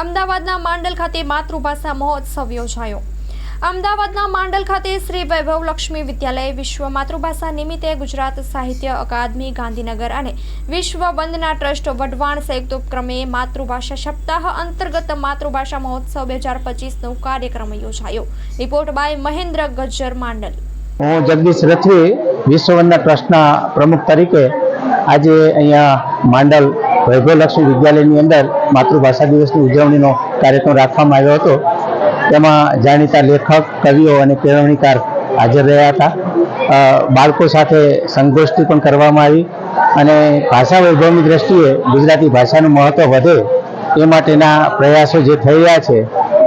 અમદાવાદના માંડલ ખાતે માતૃભાષા મહોત્સવ યોજાયો। અમદાવાદના માંડલ ખાતે શ્રી વૈભવ લક્ષ્મી વિદ્યાલય વિશ્વ માતૃભાષા નિમિત્તે ગુજરાત સાહિત્ય અકાદમી ગાંધીનગર અને વિશ્વ વંદના ટ્રસ્ટ વઢવાણ સંયુક્ત ઉપક્રમે માતૃભાષા સપ્તાહ અંતર્ગત માતૃભાષા મહોત્સવ 2025નો કાર્યક્રમ યોજાયો। Report by Mahendra Gajjar Mandal. હું જગદીશ રથવી વિશ્વ વંદના ટ્રસ્ટના પ્રમુખ તરીકે આજે અહીંયા માંડલ વૈભવ લક્ષ્મી વિદ્યાલયની અંદર માતૃભાષા દિવસની ઉજવણીનો કાર્યક્રમ રાખવામાં આવ્યો હતો। તેમાં જાણીતા લેખક, કવિઓ અને કેળવણીકાર હાજર રહ્યા હતા। બાળકો સાથે સંગોષ્ઠિ પણ કરવામાં આવી અને ભાષા વૈભવની દ્રષ્ટિએ ગુજરાતી ભાષાનું મહત્વ વધે એ માટેના પ્રયાસો જે થઈ રહ્યા છે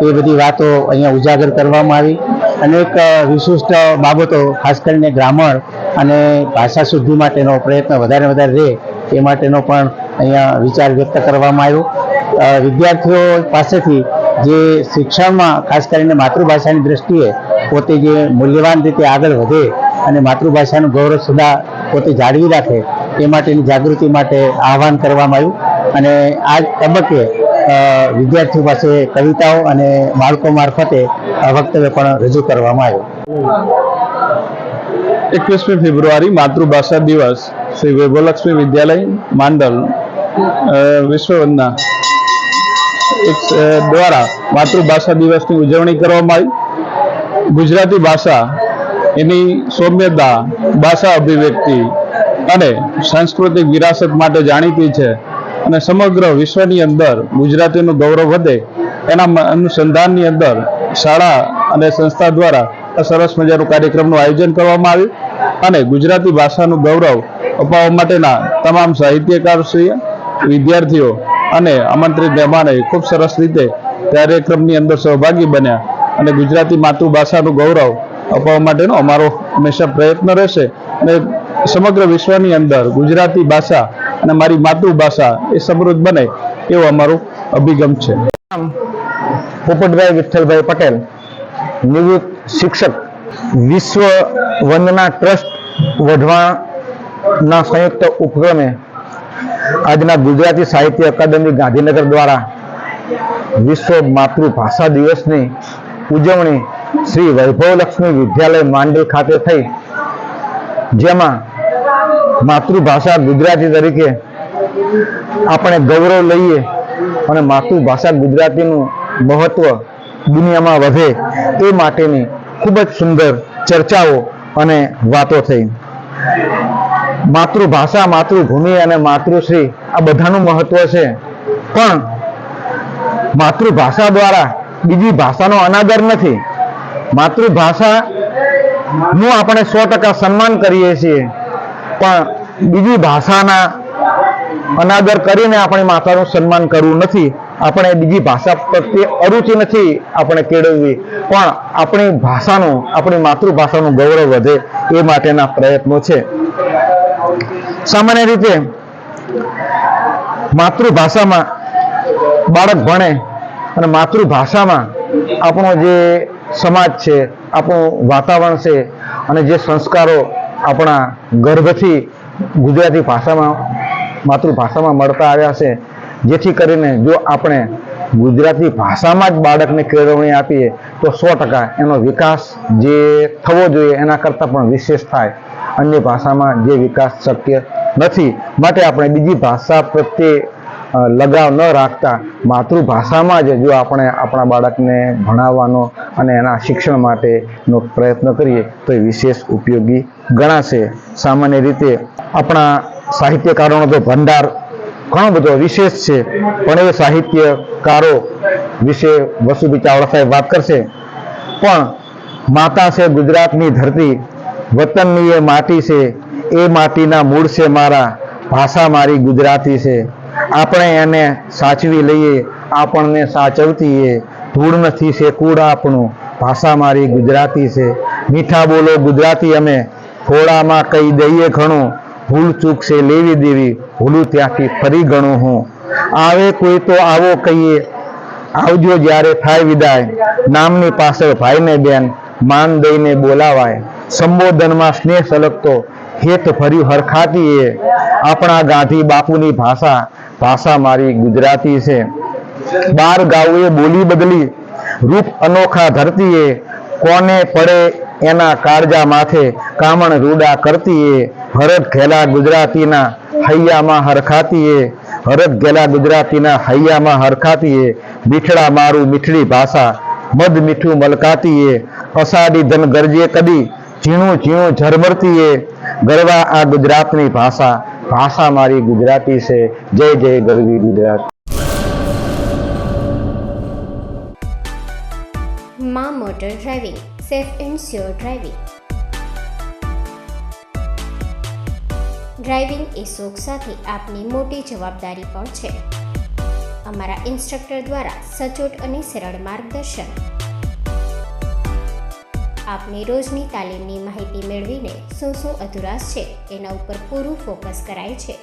એ બધી વાતો અહીંયા ઉજાગર કરવામાં આવી। અનેક વિશિષ્ટ બાબતો ખાસ કરીને ગ્રામર અને ભાષા શુદ્ધિ માટેનો પ્રયત્ન વધારે રહે એ માટેનો પણ અહીંયા વિચાર વ્યક્ત કરવામાં આવ્યો। વિદ્યાર્થીઓ પાસેથી જે શિક્ષણમાં ખાસ કરીને માતૃભાષાની દ્રષ્ટિએ પોતે જે મૂલ્યવાન રીતે આગળ વધે અને માતૃભાષાનું ગૌરવ સદા પોતે જાળવી રાખે એ માટેની જાગૃતિ માટે આહવાન કરવામાં આવ્યું અને આ તબક્કે વિદ્યાર્થીઓ પાસે કવિતાઓ અને બાળકો મારફતે વક્તવ્ય પણ રજૂ કરવામાં આવ્યો। 21 ફેબ્રુઆરી માતૃભાષા દિવસ શ્રી વૈભવલક્ષ્મી વિદ્યાલય માંડલ વિશ્વ વંદના દ્વારા માતૃભાષા દિવસની ઉજવણી કરવામાં આવી। ગુજરાતી ભાષા એની સૌમ્યતા, ભાષા અભિવ્યક્તિ અને સાંસ્કૃતિક વિરાસત માટે જાણીતી છે અને સમગ્ર વિશ્વની અંદર ગુજરાતીનું ગૌરવ વધે એના અનુસંધાનની અંદર શાળા અને સંસ્થા દ્વારા સરસ મજાનું કાર્યક્રમનું આયોજન કરવામાં આવ્યું અને ગુજરાતી ભાષાનું ગૌરવ અપાવવા માટેના તમામ સાહિત્યકારશ્રી, વિદ્યાર્થીઓ અને આમંત્રિત મહેમાનોએ ખૂબ સરસ રીતે કાર્યક્રમની અંદર સહભાગી બન્યા અને ગુજરાતી માતૃભાષાનું ગૌરવ અપાવવા માટેનો અમારો હંમેશા પ્રયત્ન રહેશે અને સમગ્ર વિશ્વની અંદર ગુજરાતી ભાષા અને મારી માતૃભાષા એ સમૃદ્ધ બને એવો અમારો અભિગમ છે। પોપટભાઈ વિઠ્ઠલભાઈ પટેલ, નિવૃત્ત શિક્ષક, વિશ્વ વંદના ટ્રસ્ટ વઢવાણના સંયુક્ત ઉપક્રમે આજના ગુજરાતી સાહિત્ય અકાદમી ગાંધીનગર દ્વારા વિશ્વ માતૃભાષા દિવસની ઉજવણી શ્રી વૈભવલક્ષ્મી વિદ્યાલય માંડલ ખાતે થઈ, જેમાં માતૃભાષા ગુજરાતી તરીકે આપણે ગૌરવ લઈએ અને માતૃભાષા ગુજરાતીનું મહત્વ દુનિયામાં વધે એ માટેની ખૂબ જ સુંદર ચર્ચાઓ અને વાતો થઈ। માતૃભાષા, માતૃભૂમિ અને માતૃશ્રી આ બધાનું મહત્વ છે, પણ માતૃભાષા દ્વારા બીજી ભાષાનો અનાદર નથી। માતૃભાષાનું આપણે 100% સન્માન કરીએ છીએ, પણ બીજી ભાષાના અનાદર કરીને આપણે માતાનું સન્માન કરવું નથી। આપણે બીજી ભાષા પ્રત્યે અરુચિ નથી આપણે કેળવવી, પણ આપણી ભાષાનું, આપણી માતૃભાષાનું ગૌરવ વધે એ માટેના પ્રયત્નો છે। સામાન્ય રીતે માતૃભાષામાં બાળક ભણે અને માતૃભાષામાં આપણો જે સમાજ છે, આપણું વાતાવરણ છે અને જે સંસ્કારો આપણા ગર્ભથી ગુજરાતી ભાષામાં, માતૃભાષામાં મળતા આવ્યા છે, જેથી કરીને જો આપણે ગુજરાતી ભાષામાં જ બાળકને કેળવણી આપીએ તો 100% એનો વિકાસ જે થવો જોઈએ એના કરતાં પણ વિશેષ થાય। અન્ય ભાષામાં જે વિકાસ શક્ય નથી, માટે આપણે બીજી ભાષા પ્રત્યે લગાવ ન રાખતા માતૃભાષામાં જ જો આપણે આપણા બાળકને ભણાવવાનો અને એના શિક્ષણ માટેનો પ્રયત્ન કરીએ તો એ વિશેષ ઉપયોગી ગણાશે। સામાન્ય રીતે આપણા સાહિત્યકારોનો તો ભંડાર ઘણો બધો વિશેષ છે, પણ એ સાહિત્યકારો વિશે વસુભી ચાવડા સાહેબ વાત કરશે। પણ માતા છે ગુજરાતની ધરતી, વતનની એ માટી છે, એ માટીના મૂળ છે મારા, ભાષા મારી ગુજરાતી છે। આપણે એને સાચવી લઈએ, આપણને સાચવતી એ, ધૂળ નથી છે કૂળ આપણું, ભાષા મારી ગુજરાતી છે। મીઠા બોલો ગુજરાતી અમે, થોડામાં કહી દઈએ ઘણું, ભૂલ ચૂક છે લેવી દેવી, ભૂલું ત્યાંથી ફરી ગણું હું। આવે કોઈ તો આવો કહીએ, આવજો જ્યારે થાય વિદાય, નામની પાછળ ભાઈને બેન માન દઈને બોલાવાય। સંબોધનમાં સ્નેહ સલગતો, હેત ભર્યું હરખાતી એ, આપણા ગાંધી બાપુની ભાષા, ભાષા મારી ગુજરાતી છે। બાર ગાઉએ બોલી બદલી, રૂપ અનોખા ધરતીએ, કોને પડે એના કાળજા માથે, કામણ રૂડા કરતીએ, હરખ ઘેલા ગુજરાતીના હૈયામાં હરખાતીએ, હરખ ઘેલા ગુજરાતીના હૈયામાં હરખાતીએ, મીઠડા મારું મીઠડી ભાષા, મધ મીઠું મલકાતીએ, અષાઢી ધન ગરજે કદી, ઝીણું ઝીણું ઝરમરતીએ, ગરવા આ ગુજરાતની ભાષા, ભાષા મારી ગુજરાતી છે, જય જય ગરવી ગુજરાત. માં motor driving, safe and sure driving. Driving એ શોખ સાથે આપની મોટી જવાબદારી પણ છે. અમારા ઇન્સ્ટ્રક્ટર દ્વારા સચોટ અને સરળ માર્ગદર્શન. આપની રોજની તાલીમની માહિતી મેળવીને શું અધુરાશ છે એના ઉપર પૂરું ફોકસ કરાય છે.